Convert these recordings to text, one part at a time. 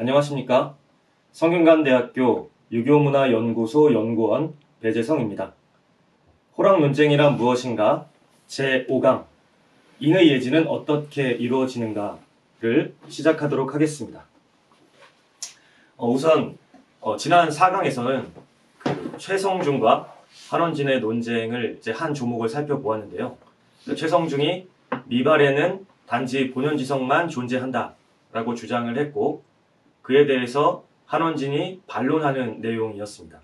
안녕하십니까? 성균관대학교 유교문화연구소 연구원 배재성입니다. 호랑 논쟁이란 무엇인가? 제5강 인의 예지는 어떻게 이루어지는가를 시작하도록 하겠습니다. 우선 지난 4강에서는 최성중과 한원진의 논쟁을 이제 한 조목을 살펴보았는데요. 최성중이 미발에는 단지 본연지성만 존재한다 라고 주장을 했고, 그에 대해서 한원진이 반론하는 내용이었습니다.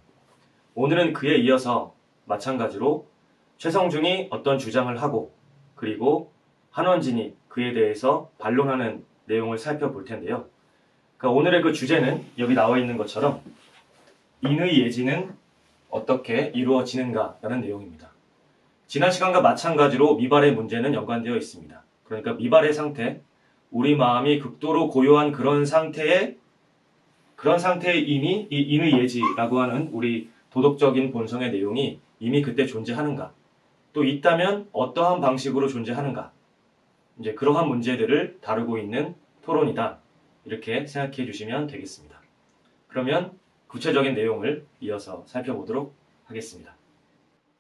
오늘은 그에 이어서 마찬가지로 최성중이 어떤 주장을 하고, 그리고 한원진이 그에 대해서 반론하는 내용을 살펴볼 텐데요. 그러니까 오늘의 그 주제는 여기 나와 있는 것처럼 인의 예지는 어떻게 이루어지는가 라는 내용입니다. 지난 시간과 마찬가지로 미발의 문제는 연관되어 있습니다. 그러니까 미발의 상태, 우리 마음이 극도로 고요한 그런 상태에 이미 이 인의 예지라고 하는 우리 도덕적인 본성의 내용이 이미 그때 존재하는가, 또 있다면 어떠한 방식으로 존재하는가, 이제 그러한 문제들을 다루고 있는 토론이다, 이렇게 생각해 주시면 되겠습니다. 그러면 구체적인 내용을 이어서 살펴보도록 하겠습니다.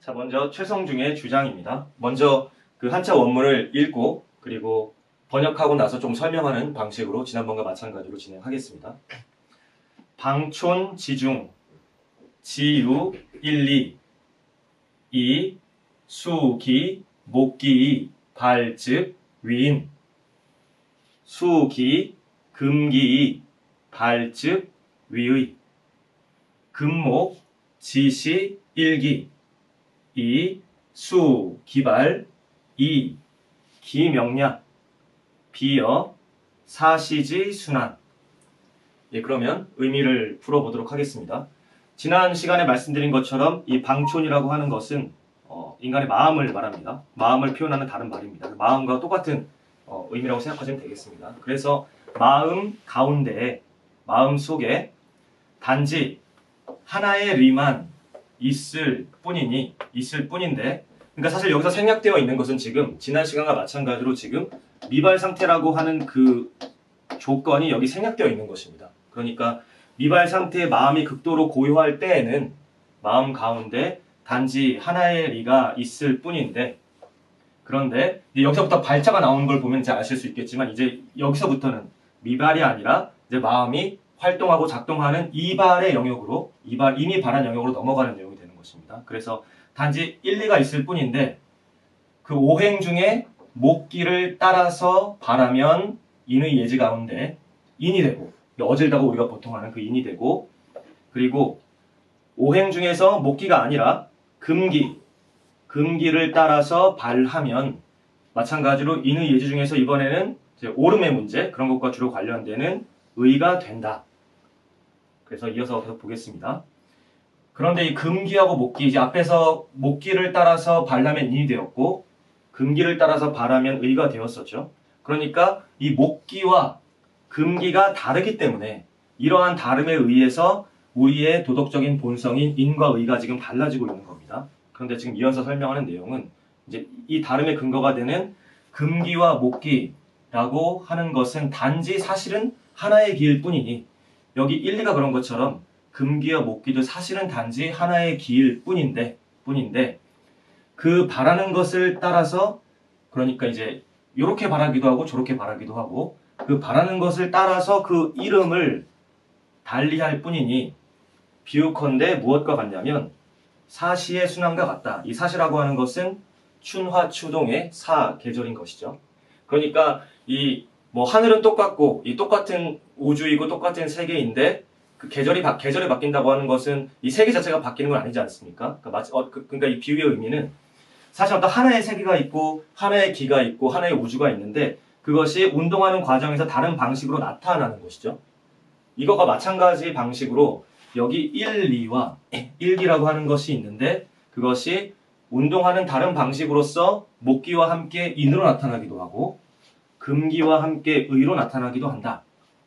자, 먼저 최성중의 주장입니다. 먼저 그 한자 원문을 읽고 그리고 번역하고 나서 좀 설명하는 방식으로 지난번과 마찬가지로 진행하겠습니다. 방촌 지중 지유 일리 이 수기 목기 발즉 위인 수기 금기 발즉 위의 금목 지시 일기 이 수 기발 이 기명량 비어 사시지 순환. 그러면 의미를 풀어보도록 하겠습니다. 지난 시간에 말씀드린 것처럼 이 방촌이라고 하는 것은 인간의 마음을 말합니다. 마음을 표현하는 다른 말입니다. 마음과 똑같은 의미라고 생각하시면 되겠습니다. 그래서 마음 가운데에, 마음 속에 단지 하나의 리만 있을 뿐인데, 그러니까 사실 여기서 생략되어 있는 것은 지금 지난 시간과 마찬가지로 지금 미발 상태라고 하는 그 조건이 여기 생략되어 있는 것입니다. 그러니까 미발 상태의 마음이 극도로 고요할 때에는 마음 가운데 단지 하나의 리가 있을 뿐인데, 그런데 여기서부터 발자가 나오는 걸 보면 이제 아실 수 있겠지만, 이제 여기서부터는 미발이 아니라 이제 마음이 활동하고 작동하는 이발의 영역으로, 이미 발한 영역으로 넘어가는 내용이 되는 것입니다. 그래서 단지 1, 2가 있을 뿐인데, 그 오행 중에 목기를 따라서 발하면 인의 예지 가운데 인이 되고, 어질다고 우리가 보통 하는 그 인이 되고, 그리고 오행 중에서 목기가 아니라 금기를 따라서 발하면 마찬가지로 인의 예지 중에서 이번에는 이제 오름의 문제, 그런 것과 주로 관련되는 의가 된다. 그래서 이어서 계속 보겠습니다. 그런데 이 금기하고 목기, 이제 앞에서 목기를 따라서 발하면 인이 되었고, 금기를 따라서 발하면 의가 되었었죠. 그러니까 이 목기와 금기가 다르기 때문에 이러한 다름에 의해서 우리의 도덕적인 본성인 인과 의가 지금 달라지고 있는 겁니다. 그런데 지금 이어서 설명하는 내용은 이제 이 다름의 근거가 되는 금기와 목기라고 하는 것은 단지 사실은 하나의 기일 뿐이니, 여기 1, 2가 그런 것처럼 금기와 목기도 사실은 단지 하나의 기일 뿐인데 그 바라는 것을 따라서, 그러니까 이제 이렇게 바라기도 하고 저렇게 바라기도 하고, 그 바라는 것을 따라서 그 이름을 달리할 뿐이니, 비유컨대 무엇과 같냐면 사시의 순환과 같다. 이 사시라고 하는 것은 춘화추동의 사계절인 것이죠. 그러니까 이 하늘은 똑같고 이 똑같은 우주이고 똑같은 세계인데, 그 계절이 바뀐다고 하는 것은 이 세계 자체가 바뀌는 건 아니지 않습니까? 그러니까 이 비유의 의미는 사실 어떤 하나의 세계가 있고 하나의 기가 있고 하나의 우주가 있는데, 그것이 운동하는 과정에서 다른 방식으로 나타나는 것이죠. 이것과 마찬가지 방식으로 여기 1, 2와 1기라고 하는 것이 있는데, 그것이 운동하는 다른 방식으로서 목기와 함께 인으로 나타나기도 하고 금기와 함께 의로 나타나기도 한다.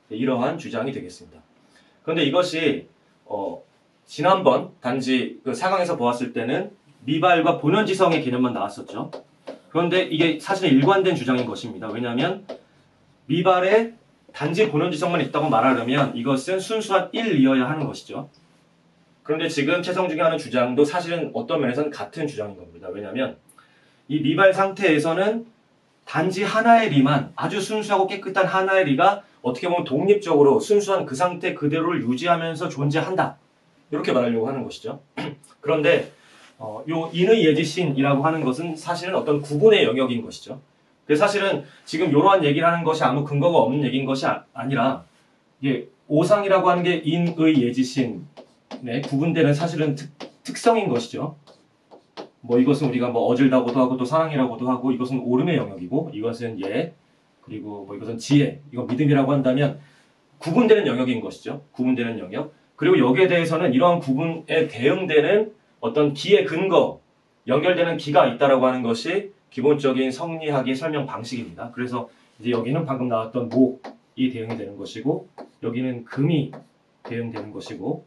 이러한 주장이 되겠습니다. 그런데 이것이 지난번 단지 그 4강에서 보았을 때는 미발과 본연지성의 개념만 나왔었죠. 그런데 이게 사실은 일관된 주장인 것입니다. 왜냐하면 미발에 단지 본원지성만 있다고 말하려면 이것은 순수한 1이어야 하는 것이죠. 그런데 지금 최성중이 하는 주장도 사실은 어떤 면에서는 같은 주장인 겁니다. 왜냐하면 이 미발 상태에서는 단지 하나의 리만, 아주 순수하고 깨끗한 하나의 리가 어떻게 보면 독립적으로 순수한 그 상태 그대로를 유지하면서 존재한다. 이렇게 말하려고 하는 것이죠. 그런데 요 인의 예지신이라고 하는 것은 사실은 어떤 구분의 영역인 것이죠. 그래서 사실은 지금 이러한 얘기를 하는 것이 아무 근거가 없는 얘기인 것이 아니라 이게 오상이라고 하는 게 인의 예지신에 구분되는 사실은 특성인 것이죠. 뭐 이것은 우리가 뭐 어질다고도 하고 또 사랑이라고도 하고 이것은 오름의 영역이고 이것은 예 그리고 뭐 이것은 지혜 이건 믿음이라고 한다면 구분되는 영역인 것이죠. 구분되는 영역. 그리고 여기에 대해서는 이러한 구분에 대응되는 어떤 기의 근거 연결되는 기가 있다라고 하는 것이 기본적인 성리학의 설명 방식입니다. 그래서 이제 여기는 방금 나왔던 목이 대응이 되는 것이고 여기는 금이 대응되는 것이고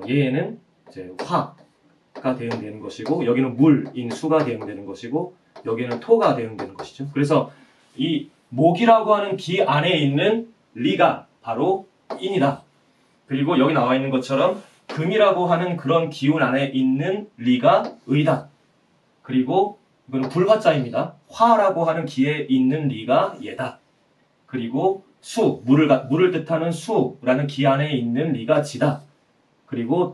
얘는 이제 화가 대응되는 것이고 여기는 물인 수가 대응되는 것이고 여기는 토가 대응되는 것이죠. 그래서 이 목이라고 하는 기 안에 있는 리가 바로 인이다. 그리고 여기 나와 있는 것처럼 금이라고 하는 그런 기운 안에 있는 리가 의다. 그리고 이거는 불화자입니다. 화라고 하는 기에 있는 리가 예다. 그리고 수, 물을 뜻하는 수라는 기 안에 있는 리가 지다. 그리고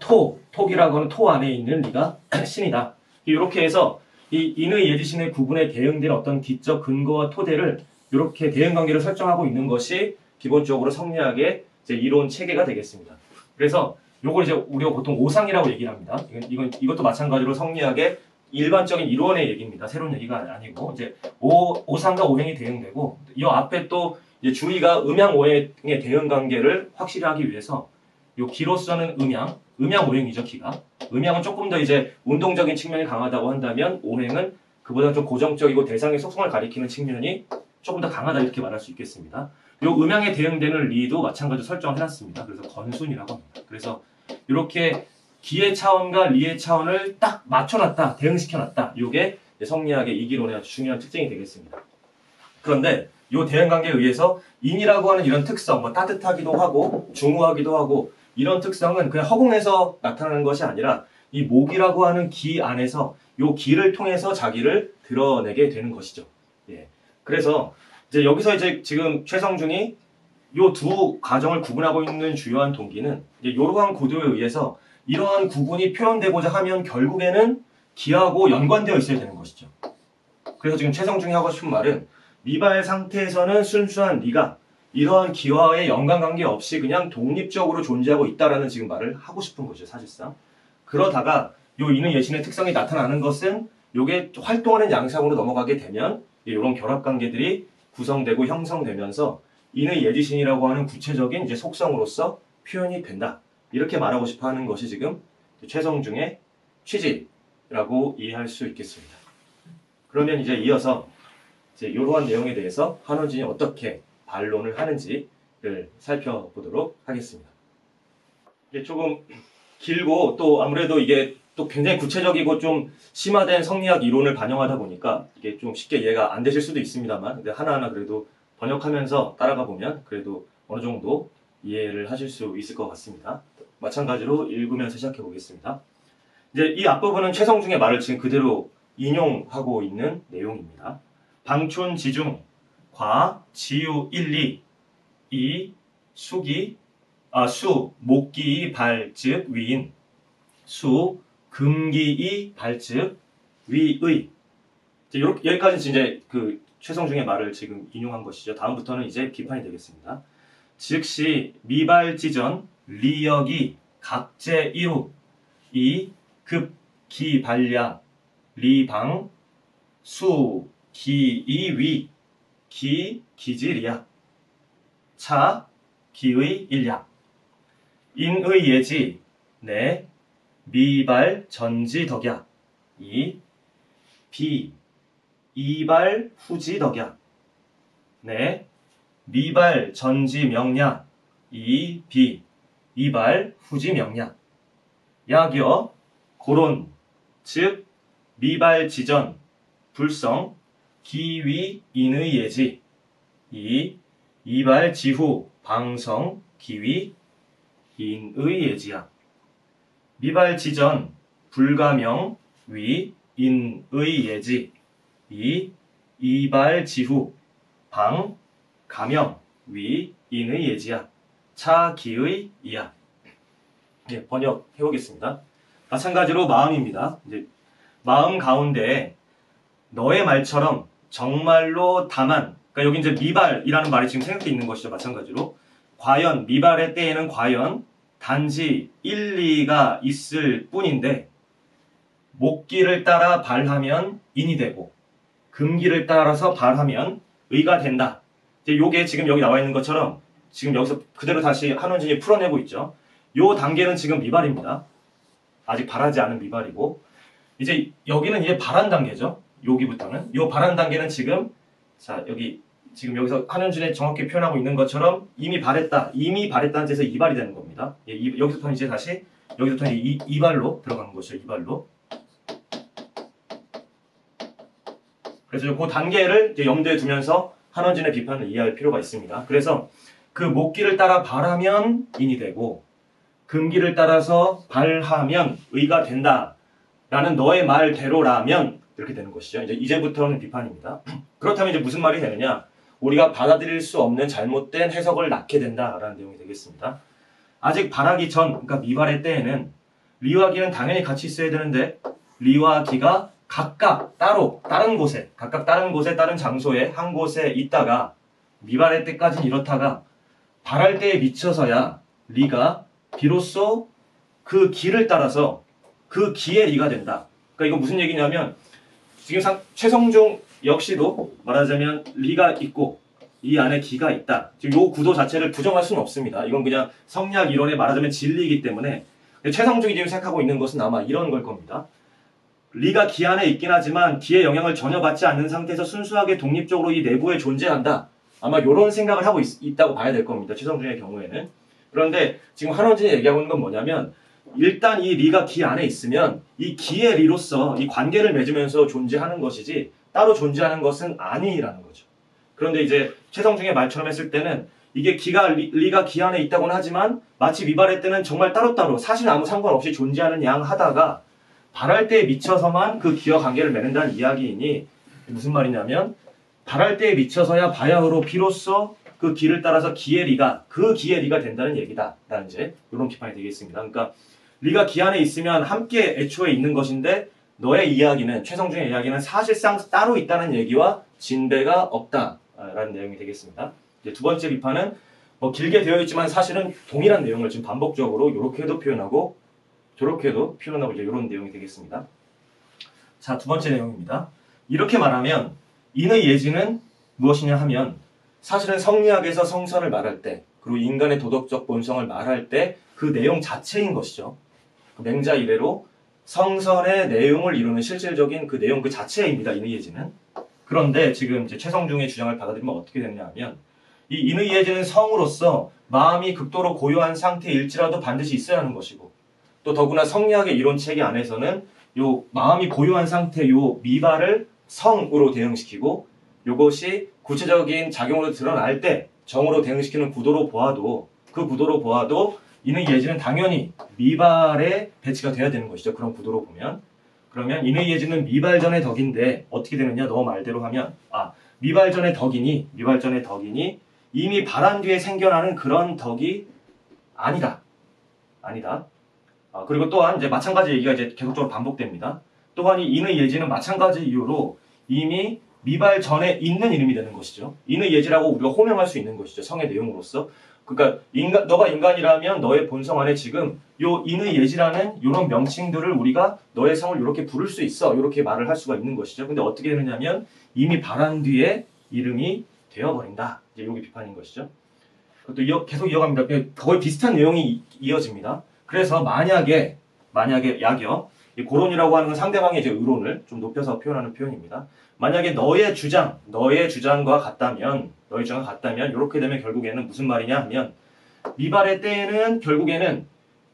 톡이라고 하는 토 안에 있는 리가 신이다. 이렇게 해서 이 인의 예지신의 구분에 대응된 어떤 기적 근거와 토대를 이렇게 대응관계를 설정하고 있는 것이 기본적으로 성리학의 이제 이론 체계가 되겠습니다. 그래서 요걸 이제 우리가 보통 오상이라고 얘기를 합니다. 이것도 마찬가지로 성리학의 일반적인 이론의 얘기입니다. 새로운 얘기가 아니고 이제 오상과 오행이 대응되고 이 앞에 또 이제 주의가 음양 오행의 대응 관계를 확실히 하기 위해서 요 기로서는 음양 오행이죠. 기가 음양은 조금 더 이제 운동적인 측면이 강하다고 한다면 오행은 그보다 좀 고정적이고 대상의 속성을 가리키는 측면이 조금 더 강하다 이렇게 말할 수 있겠습니다. 요 음양에 대응되는 리도 마찬가지로 설정을 해놨습니다. 그래서 건순이라고 합니다. 그래서 이렇게 기의 차원과 리의 차원을 딱 맞춰놨다, 대응시켜놨다. 이게 성리학의 이기론의 아주 중요한 특징이 되겠습니다. 그런데 이 대응관계에 의해서 인이라고 하는 이런 특성, 뭐 따뜻하기도 하고 중후하기도 하고 이런 특성은 그냥 허공에서 나타나는 것이 아니라 이 목이라고 하는 기 안에서 이 기를 통해서 자기를 드러내게 되는 것이죠. 예. 그래서 이제 여기서 이제 지금 최성중이 이 두 가정을 구분하고 있는 주요한 동기는 이제 이러한 구도에 의해서 이러한 구분이 표현되고자 하면 결국에는 기하고 연관되어 있어야 되는 것이죠. 그래서 지금 최성중이 하고 싶은 말은 미발 상태에서는 순수한 리가 이러한 기와의 연관관계 없이 그냥 독립적으로 존재하고 있다라는 지금 말을 하고 싶은 거죠. 사실상. 그러다가 요 인의 예신의 특성이 나타나는 것은 요게 활동하는 양상으로 넘어가게 되면 이런 결합관계들이 구성되고 형성되면서 인의 예지신이라고 하는 구체적인 이제 속성으로서 표현이 된다. 이렇게 말하고 싶어 하는 것이 지금 최성중의 취지라고 이해할 수 있겠습니다. 그러면 이제 이어서 이제 이러한 내용에 대해서 한원진이 어떻게 반론을 하는지를 살펴보도록 하겠습니다. 이게 조금 길고 또 아무래도 이게 또 굉장히 구체적이고 좀 심화된 성리학 이론을 반영하다 보니까 이게 좀 쉽게 이해가 안 되실 수도 있습니다만 근데 하나하나 그래도 번역하면서 따라가 보면 그래도 어느 정도 이해를 하실 수 있을 것 같습니다. 마찬가지로 읽으면서 시작해 보겠습니다. 이제 이 앞부분은 최성중의 말을 지금 그대로 인용하고 있는 내용입니다. 방촌지중 과 지유 1, 2 수 목기이 발즉 위인 수 금기이 발즉 위의 이제 여기까지 이제 그 최성중의 말을 지금 인용한 것이죠. 다음부터는 이제 비판이 되겠습니다. 즉시 미발지전 리역이 각제 1후 이 급기 발야 리방 수 기이 위 기지리야 차 기의 일야 인의 예지 내 미발 전지 덕야 이 비 이발 후지 덕야 내 미발 전지 명야 이 비 이발 후지 명야 야겨 고론 즉 미발 지전 불성 기위 인의 예지 이 이발, 지후, 방성, 기위, 인의 예지야. 미발, 지전, 불가명, 위, 인의 예지. 이발, 지후, 방, 가명, 위, 인의 예지야. 차, 기의, 이야. 네, 번역해 보겠습니다. 마찬가지로 마음입니다. 이제 마음 가운데 너의 말처럼 정말로 다만, 그러니까 여기 이제 미발이라는 말이 지금 생각해 있는 것이죠. 마찬가지로 과연, 미발의 때에는 과연 단지 1, 2가 있을 뿐인데 목기를 따라 발하면 인이 되고 금기를 따라서 발하면 의가 된다. 이제 요게 지금 여기 나와 있는 것처럼 지금 여기서 그대로 다시 한원진이 풀어내고 있죠. 요 단계는 지금 미발입니다. 아직 발하지 않은 미발이고, 이제 여기는 이제 발한 단계죠. 여기부터는. 요 발한 단계는 지금, 자, 여기, 지금 여기서 한현준이 정확히 표현하고 있는 것처럼 이미 발했다. 이미 발했다는 뜻에서 이발이 되는 겁니다. 예, 여기서부터는 이제 다시, 여기서부터는 이발로 들어가는 것이죠. 이발로. 그래서 그 단계를 이제 염두에 두면서 한원진의 비판을 이해할 필요가 있습니다. 그래서 그 목기를 따라 발하면 인이 되고, 금기를 따라서 발하면 의가 된다. 라는 너의 말대로라면 이렇게 되는 것이죠. 이제부터는 비판입니다. 그렇다면 이제 무슨 말이 되느냐? 우리가 받아들일 수 없는 잘못된 해석을 낳게 된다라는 내용이 되겠습니다. 아직 발하기 전, 그러니까 미발의 때에는 리와 기는 당연히 같이 있어야 되는데 리와 기가 각각 따로 다른 곳에, 각각 다른 곳에, 다른 장소에 한 곳에 있다가 미발의 때까지는 이렇다가 발할 때에 미쳐서야 리가 비로소 그 기를 따라서 그 기의 리가 된다. 그러니까 이거 무슨 얘기냐면 지금 최성중 역시도 말하자면 리가 있고 이 안에 기가 있다. 지금 이 구도 자체를 부정할 수는 없습니다. 이건 그냥 성리학 이론에 말하자면 진리이기 때문에 최성중이 지금 생각하고 있는 것은 아마 이런 걸 겁니다. 리가 기 안에 있긴 하지만 기의 영향을 전혀 받지 않는 상태에서 순수하게 독립적으로 이 내부에 존재한다. 아마 이런 생각을 하고 있다고 봐야 될 겁니다. 최성중의 경우에는. 그런데 지금 한원진이 얘기하고 있는 건 뭐냐면 일단 이 리가 기 안에 있으면 이 기의 리로서 이 관계를 맺으면서 존재하는 것이지 따로 존재하는 것은 아니라는 거죠. 그런데 이제 최성중의 말처럼 했을 때는 이게 리가 기 안에 있다고는 하지만 마치 미발의 때는 정말 따로따로 사실 아무 상관없이 존재하는 양 하다가 발할 때에 미쳐서만 그 기와 관계를 맺는다는 이야기이니 무슨 말이냐면 발할 때에 미쳐서야 바야흐로 비로소 그 기를 따라서 기의 리가 된다는 얘기다. 라는 이제 이런 비판이 되겠습니다. 그러니까 리가 기 안에 있으면 함께 애초에 있는 것인데 너의 이야기는, 최성중의 이야기는 사실상 따로 있다는 얘기와 진배가 없다. 라는 내용이 되겠습니다. 이제 두 번째 비판은 뭐 길게 되어 있지만 사실은 동일한 내용을 지금 반복적으로 이렇게도 표현하고 저렇게도 표현하고 이제 이런 내용이 되겠습니다. 자, 두 번째 내용입니다. 이렇게 말하면 인의 예지는 무엇이냐 하면 사실은 성리학에서 성선을 말할 때 그리고 인간의 도덕적 본성을 말할 때 그 내용 자체인 것이죠. 맹자 이래로 성선의 내용을 이루는 실질적인 그 내용 그 자체입니다. 인의 예지는. 그런데 지금 이제 최성중의 주장을 받아들이면 어떻게 되느냐 하면 이 인의 예지는 성으로서 마음이 극도로 고요한 상태일지라도 반드시 있어야 하는 것이고 또 더구나 성리학의 이론체계 안에서는 요 마음이 고요한 상태 요 미발을 성으로 대응시키고 요것이 구체적인 작용으로 드러날 때 정으로 대응시키는 구도로 보아도 인의 예지는 당연히 미발에 배치가 돼야 되는 것이죠. 그런 구도로 보면. 그러면 인의 예지는 미발 전의 덕인데 어떻게 되느냐 너 말대로 하면 미발 전의 덕이니 이미 발한 뒤에 생겨나는 그런 덕이 아니다. 그리고 또한 이제 마찬가지 얘기가 이제 계속적으로 반복됩니다. 또한 이 인의 예지는 마찬가지 이유로 이미 미발 전에 있는 이름이 되는 것이죠. 인의 예지라고 우리가 호명할 수 있는 것이죠. 성의 내용으로서. 그러니까 너가 인간이라면 너의 본성 안에 지금 요 인의 예지라는 이런 명칭들을 우리가 너의 성을 이렇게 부를 수 있어. 이렇게 말을 할 수가 있는 것이죠. 근데 어떻게 되느냐면 이미 발한 뒤에 이름이 되어버린다. 이제 이게 비판인 것이죠. 그것도 계속 이어갑니다. 거의 비슷한 내용이 이어집니다. 그래서 만약에 약여, 이 고론이라고 하는 건 상대방의 이제 의론을 좀 높여서 표현하는 표현입니다. 만약에 너의 주장과 같다면 이렇게 되면 결국에는 무슨 말이냐 하면 미발의 때에는 결국에는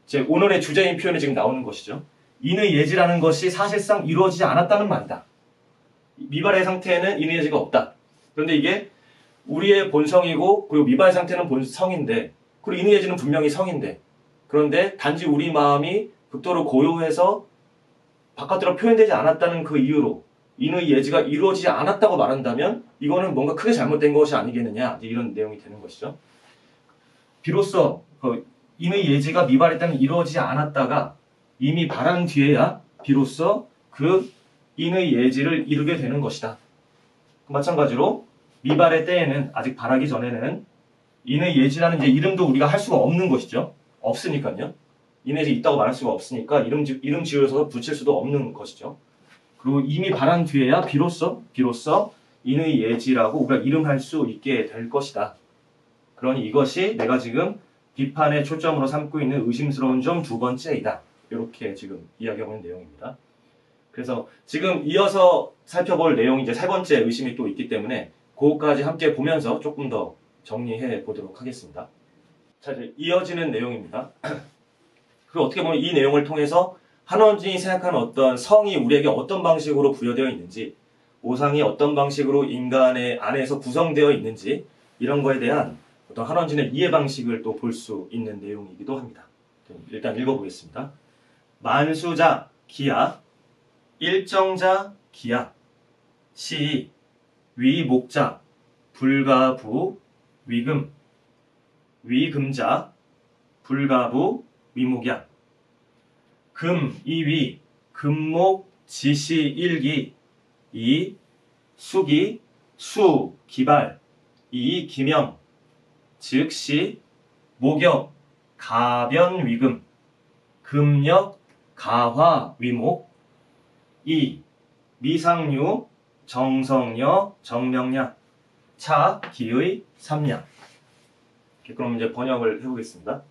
제 오늘의 주제인 표현이 지금 나오는 것이죠. 인의 예지라는 것이 사실상 이루어지지 않았다는 말이다. 미발의 상태에는 인의 예지가 없다. 그런데 이게 우리의 본성이고 그리고 미발 상태는 본성인데 그리고 인의 예지는 분명히 성인데 그런데 단지 우리 마음이 극도로 고요해서 바깥으로 표현되지 않았다는 그 이유로 인의 예지가 이루어지지 않았다고 말한다면 이거는 뭔가 크게 잘못된 것이 아니겠느냐 이런 내용이 되는 것이죠. 비로소 인의 예지가 미발의 때는 이루어지지 않았다가 이미 바란 뒤에야 비로소 그 인의 예지를 이루게 되는 것이다. 마찬가지로 미발의 때에는 아직 바라기 전에는 인의 예지라는 이제 이름도 우리가 할 수가 없는 것이죠. 없으니까요. 인의 예지 있다고 말할 수가 없으니까 이름 지어서 붙일 수도 없는 것이죠. 그리고 이미 바란 뒤에야 비로소 인의 예지라고 우리가 이름할 수 있게 될 것이다. 그러니 이것이 내가 지금 비판의 초점으로 삼고 있는 의심스러운 점 두 번째이다. 이렇게 지금 이야기하고 있는 내용입니다. 그래서 지금 이어서 살펴볼 내용이 이제 세 번째 의심이 또 있기 때문에 그것까지 함께 보면서 조금 더 정리해 보도록 하겠습니다. 자, 이제 이어지는 내용입니다. 그리고 어떻게 보면 이 내용을 통해서 한원준이 생각하는 어떤 성이 우리에게 어떤 방식으로 부여되어 있는지, 오상이 어떤 방식으로 인간의 안에서 구성되어 있는지 이런 거에 대한 어떤 한원준의 이해 방식을 또 볼 수 있는 내용이기도 합니다. 일단 읽어보겠습니다. 만수자 기야, 일정자 기야, 시 위목자 불가부 위금, 위금자 불가부 위목야, 금 이위 금목 지시 일기, 이 수기 수 기발, 이 기명 즉시 목역 가변 위금, 금역 가화 위목, 이 미상류 정성여 정명야, 차 기의 삼야. 그럼 이제 번역을 해보겠습니다.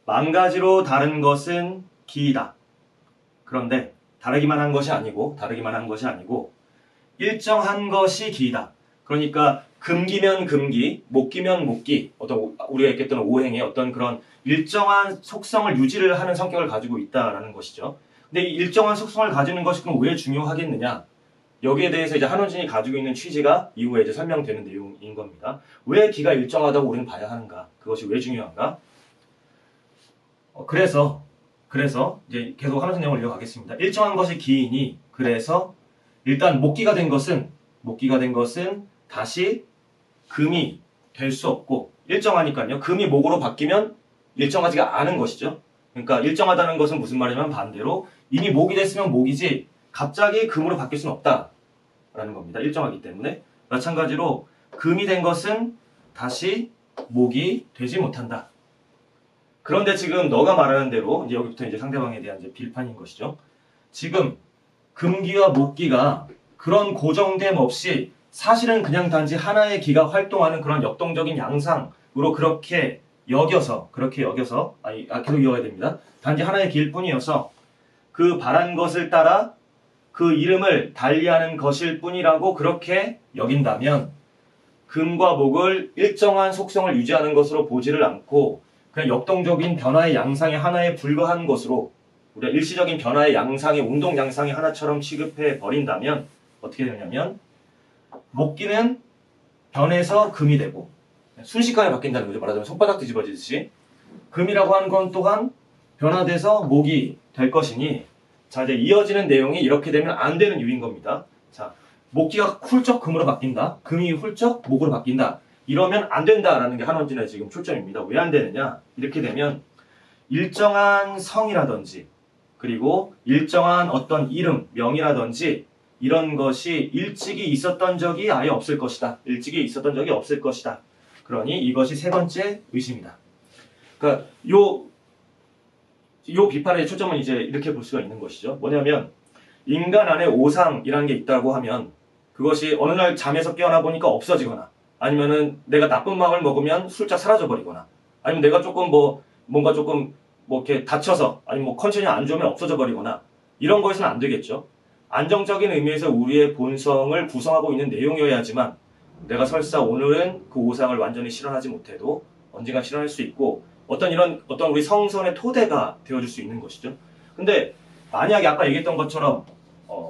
만 가지로 다른 것은 기이다. 그런데 다르기만 한 것이 아니고 일정한 것이 기이다. 그러니까 금기면 금기, 목기면 목기, 어떤 우리가 얘기했던 오행의 어떤 그런 일정한 속성을 유지를 하는 성격을 가지고 있다라는 것이죠. 근데 이 일정한 속성을 가지는 것이 그럼 왜 중요하겠느냐? 여기에 대해서 이제 한원준이 가지고 있는 취지가 이후에 이제 설명되는 내용인 겁니다. 왜 기가 일정하다고 우리는 봐야 하는가? 그것이 왜 중요한가? 그래서 이제 계속 한원준 내용을 이어가겠습니다. 일정한 것이 기이니 그래서 일단 목기가 된 것은 다시 금이 될 수 없고 일정하니까요. 금이 목으로 바뀌면 일정하지가 않은 것이죠. 그러니까 일정하다는 것은 무슨 말이냐면 반대로 이미 목이 됐으면 목이지 갑자기 금으로 바뀔 수는 없다라는 겁니다. 일정하기 때문에. 마찬가지로 금이 된 것은 다시 목이 되지 못한다. 그런데 지금 너가 말하는 대로 이제 여기부터 이제 상대방에 대한 이제 비판인 것이죠. 지금 금기와 목기가 그런 고정됨 없이 사실은 그냥 단지 하나의 기가 활동하는 그런 역동적인 양상으로 그렇게 여겨서 계속 이어가야 됩니다. 단지 하나의 기일 뿐이어서 그 바란 것을 따라 그 이름을 달리하는 것일 뿐이라고 그렇게 여긴다면 금과 목을 일정한 속성을 유지하는 것으로 보지를 않고 그냥 역동적인 변화의 양상의 하나에 불과한 것으로 우리가 일시적인 변화의 양상의 운동 양상의 하나처럼 취급해 버린다면 어떻게 되냐면 목기는 변해서 금이 되고 순식간에 바뀐다는 거죠. 말하자면 손바닥 뒤집어지듯이 금이라고 하는 건 또한 변화돼서 목이 될 것이니 자 이제 이어지는 내용이 이렇게 되면 안 되는 이유인 겁니다. 자 목기가 훌쩍 금으로 바뀐다. 금이 훌쩍 목으로 바뀐다. 이러면 안 된다라는 게 한원준의 지금 초점입니다. 왜 안 되느냐? 이렇게 되면 일정한 성이라든지 그리고 일정한 어떤 이름, 명이라든지 이런 것이 일찍이 있었던 적이 아예 없을 것이다. 그러니 이것이 세 번째 의심이다. 그러니까 요 비판의 초점은 이제 이렇게 볼 수가 있는 것이죠. 뭐냐면 인간 안에 오상이라는 게 있다고 하면 그것이 어느 날 잠에서 깨어나 보니까 없어지거나 아니면은 내가 나쁜 마음을 먹으면 슬쩍 사라져 버리거나 아니면 내가 조금 뭔가 이렇게 다쳐서 아니면 컨디션이 안 좋으면 없어져 버리거나 이런 거에서는 안 되겠죠. 안정적인 의미에서 우리의 본성을 구성하고 있는 내용이어야지만 내가 설사 오늘은 그 오상을 완전히 실현하지 못해도 언젠가 실현할 수 있고 어떤 우리 성선의 토대가 되어줄 수 있는 것이죠. 근데 만약에 아까 얘기했던 것처럼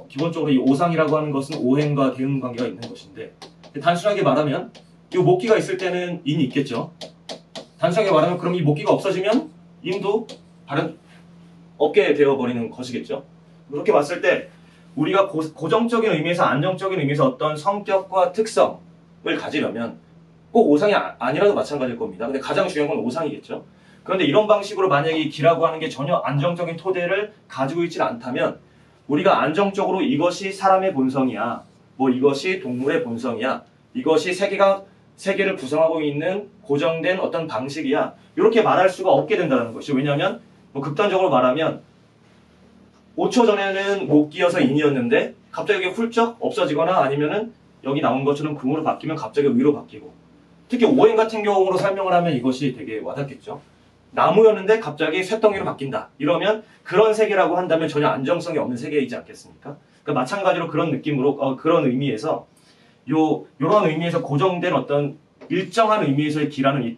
기본적으로 이 오상이라고 하는 것은 오행과 대응 관계가 있는 것인데 단순하게 말하면 이 목기가 있을 때는 인이 있겠죠. 단순하게 말하면 그럼 이 목기가 없어지면 인도 발음 없게 되어버리는 것이겠죠. 그렇게 봤을 때 우리가 고정적인 의미에서 안정적인 의미에서 어떤 성격과 특성을 가지려면 꼭 오상이 아니라도 마찬가지일 겁니다. 근데 가장 중요한 건 오상이겠죠. 그런데 이런 방식으로 만약에 이 기라고 하는 게 전혀 안정적인 토대를 가지고 있지 않다면 우리가 안정적으로 이것이 사람의 본성이야, 뭐 이것이 동물의 본성이야, 이것이 세계를 구성하고 있는 고정된 어떤 방식이야, 이렇게 말할 수가 없게 된다는 것이죠. 왜냐하면 뭐 극단적으로 말하면 5초 전에는 목기여서 인이었는데 갑자기 이게 훌쩍 없어지거나 아니면은 여기 나온 것처럼 금으로 바뀌면 갑자기 의로 바뀌고, 특히 오행 같은 경우로 설명을 하면 이것이 되게 와닿겠죠. 나무였는데 갑자기 쇳덩이로 바뀐다. 이러면 그런 세계라고 한다면 전혀 안정성이 없는 세계이지 않겠습니까? 그러니까 마찬가지로 그런 느낌으로 그런 의미에서 요런 의미에서 고정된 어떤 일정한 의미에서의 기라는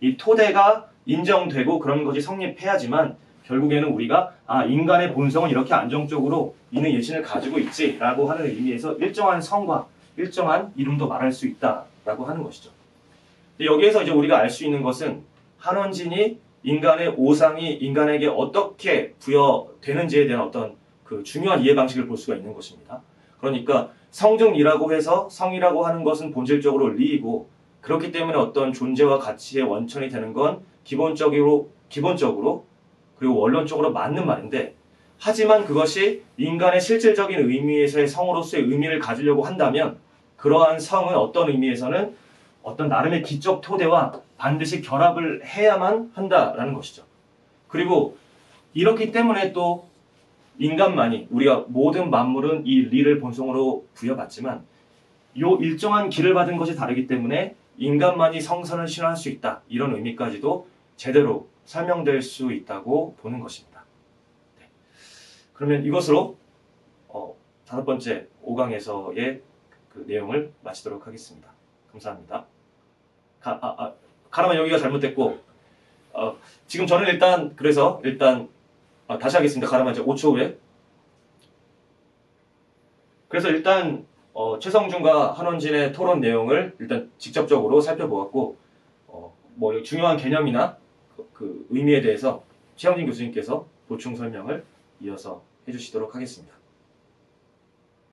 이 토대가 인정되고 그런 것이 성립해야지만 결국에는 우리가 인간의 본성은 이렇게 안정적으로 이는 예신을 가지고 있지라고 하는 의미에서 일정한 성과 일정한 이름도 말할 수 있다라고 하는 것이죠. 근데 여기에서 이제 우리가 알 수 있는 것은 한원진이 인간의 오상이 인간에게 어떻게 부여되는지에 대한 어떤 그 중요한 이해 방식을 볼 수가 있는 것입니다. 그러니까 성중리라고 해서 성이라고 하는 것은 본질적으로 리이고, 그렇기 때문에 어떤 존재와 가치의 원천이 되는 건 기본적으로 그리고 원론적으로 맞는 말인데, 하지만 그것이 인간의 실질적인 의미에서의 성으로서의 의미를 가지려고 한다면 그러한 성은 어떤 의미에서는 어떤 나름의 기적 토대와 반드시 결합을 해야만 한다라는 것이죠. 그리고 이렇기 때문에 또 인간만이, 우리가 모든 만물은 이 리를 본성으로 부여받지만 요 일정한 기를 받은 것이 다르기 때문에 인간만이 성선을 실현할 수 있다, 이런 의미까지도 제대로 설명될 수 있다고 보는 것입니다. 네. 그러면 이것으로 5번째 5강에서의 그 내용을 마치도록 하겠습니다. 감사합니다. 가라만 여기가 잘못됐고, 지금 저는 일단 다시 하겠습니다. 가라만 이제 5초 후에. 그래서 일단 최성준과 한원진의 토론 내용을 일단 직접적으로 살펴보았고, 뭐 중요한 개념이나 그 의미에 대해서 최영진 교수님께서 보충 설명을 이어서 해주시도록 하겠습니다.